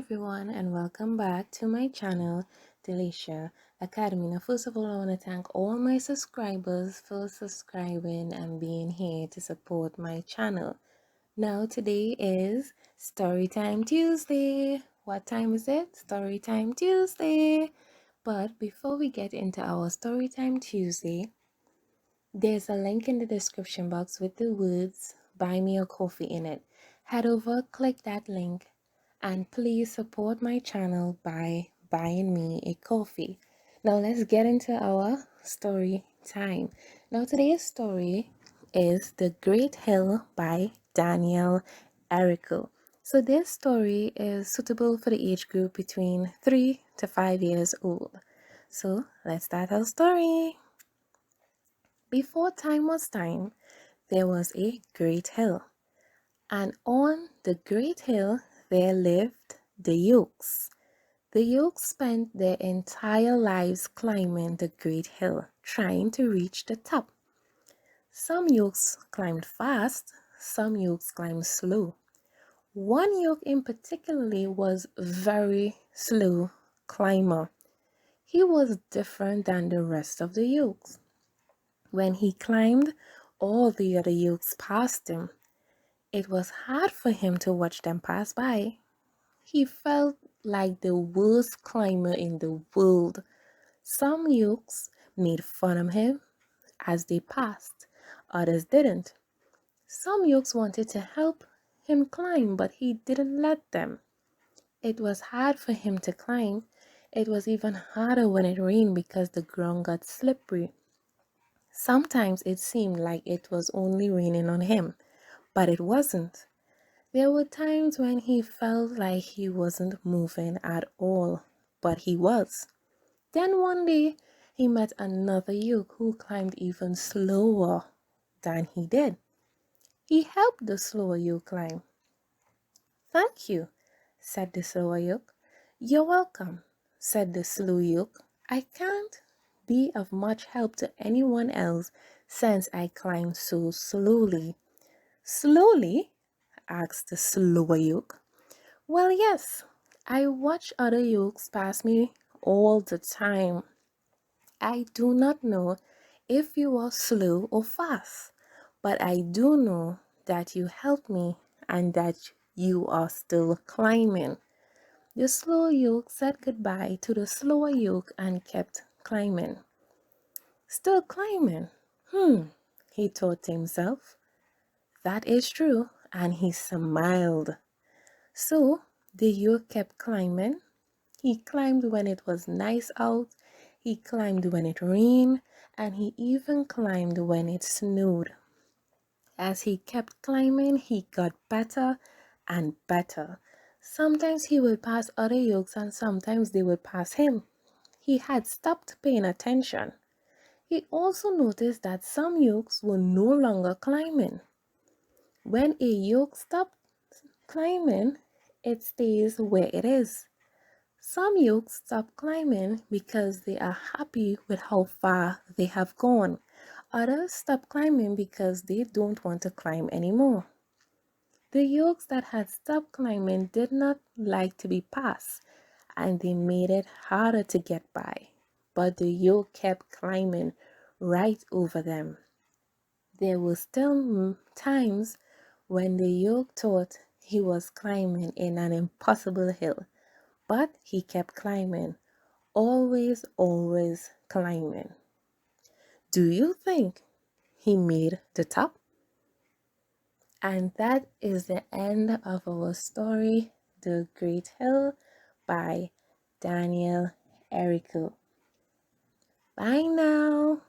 everyone, and welcome back to my channel, Delisha Academy. Now, first of all, I want to thank all my subscribers for subscribing and being here to support my channel. Now, today is Storytime Tuesday. What time is it? Storytime Tuesday. But before we get into our Storytime Tuesday, there's a link in the description box with the words "Buy me a coffee" in it. Head over, click that link, and please support my channel by buying me a coffee. Now let's get into our story time. Now today's story is The Great Hill by Daniel Errico. So this story is suitable for the age group between 3 to 5 years old. So let's start our story. Before time was time, there was a great hill, and on the great hill there lived the Yolks. The Yolks spent their entire lives climbing the great hill, trying to reach the top. Some Yolks climbed fast, some Yolks climbed slow. One Yolk in particular was very slow climber. He was different than the rest of the Yolks. When he climbed, all the other Yolks passed him. It was hard for him to watch them pass by. He felt like the worst climber in the world. Some Yolks made fun of him as they passed, others didn't. Some Yolks wanted to help him climb, but he didn't let them. It was hard for him to climb. It was even harder when it rained because the ground got slippery. Sometimes it seemed like it was only raining on him, but it wasn't. There were times when he felt like he wasn't moving at all, but he was. Then one day, he met another Yolk who climbed even slower than he did. He helped the slower Yolk climb. "Thank you," said the slower Yolk. "You're welcome," said the slow Yolk. "I can't be of much help to anyone else since I climb so slowly." "Slowly?" asked the slower Yolk. "Well, yes. I watch other Yolks pass me all the time. I do not know if you are slow or fast, but I do know that you helped me and that you are still climbing." The slow Yolk said goodbye to the slower Yolk and kept climbing. "Still climbing? He thought to himself. That is true, and he smiled. So the Yolk kept climbing. He climbed when it was nice out, he climbed when it rained, and he even climbed when it snowed. As he kept climbing, he got better and better. Sometimes he would pass other Yolks and sometimes they would pass him. He had stopped paying attention. He also noticed that some Yolks were no longer climbing. When a Yolk stops climbing, it stays where it is. Some Yolks stop climbing because they are happy with how far they have gone. Others stop climbing because they don't want to climb anymore. The Yolks that had stopped climbing did not like to be passed, and they made it harder to get by. But the Yolk kept climbing right over them. There were still times when the Yolk thought he was climbing in an impossible hill, but he kept climbing, always, always climbing. Do you think he made the top? And that is the end of our story, The Great Hill by Daniel Errico. Bye now.